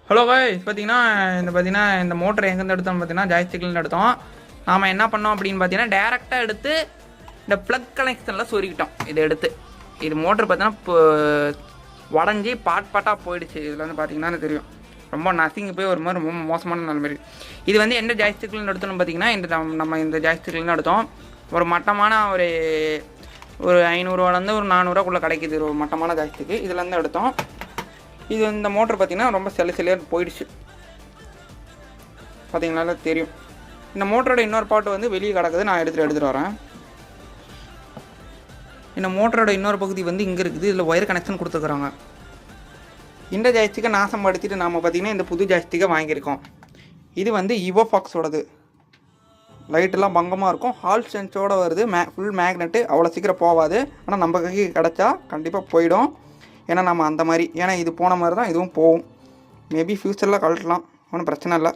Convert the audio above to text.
Hello guys பார்த்தீங்கன்னா இந்த motor எங்கேருந்து எடுத்தோம்னு பார்த்தீங்கன்னா ஜாய்ஸ்டிக்லேருந்து எடுத்தோம். நாம் என்ன பண்ணோம் அப்படின்னு பார்த்தீங்கன்னா டேரெக்டாக எடுத்து இந்த ப்ளக் கனெக்ஷனில் சொருகிட்டோம். இதை எடுத்து இது மோட்ரு பார்த்தீங்கன்னா இப்போ உடஞ்சி பாட்டாக போயிடுச்சு. இதில் வந்து பார்த்தீங்கன்னா தெரியும் ரொம்ப நசிங்கி போய் ஒரு மாதிரி ரொம்ப மோசமான நிலைமை. இது வந்து எந்த ஜாய்ஸ்டிக்லேருந்து எடுத்தோம்னு பார்த்தீங்கன்னா நம்ம இந்த ஜாய்ஸ்டிக்லேருந்து எடுத்தோம். ஒரு மட்டமான ஒரு 500ரூவாலேருந்து ஒரு 400ரூவாக்குள்ளே கிடைக்கிது ஒரு மட்டமான ஜாய்ஸ்டிக்கு. இதுலேருந்து எடுத்தோம். இது இந்த மோட்ரு பார்த்திங்கன்னா ரொம்ப சிலையாக போயிடுச்சு. பார்த்தீங்கனால தெரியும். இந்த மோட்டரோட இன்னொரு பாட்டு வந்து வெளியே கிடக்குது, நான் எடுத்துகிட்டு வரேன். இந்த மோட்டரோட இன்னொரு பகுதி வந்து இங்கே இருக்குது. இதில் ஒயர் கனெக்ஷன் கொடுத்துருக்குறாங்க. இந்த ஜாய்ஸ்டிக்கை நாசம் படுத்திட்டு நாம் பார்த்திங்கன்னா இந்த புது ஜாய்ஸ்டிக்கை வாங்கியிருக்கோம். இது வந்து ஈவோஃபாக்ஸோடது. லைட்டெல்லாம் பங்கமாக இருக்கும். ஹால் சென்ஸோடு வருது. Full magnet. அவ்வளோ சீக்கிரம் போகாது. ஆனால் நம்ம கைக்கு கிடச்சா கண்டிப்பாக போயிடும். ஏன்னா நம்ம அந்த மாதிரி, ஏன்னா இது போன மாதிரி தான் இதுவும் போகும். மேபி ஃப்யூச்சரில் கழட்டலாம், ஒன்றும் பிரச்சனை இல்லை.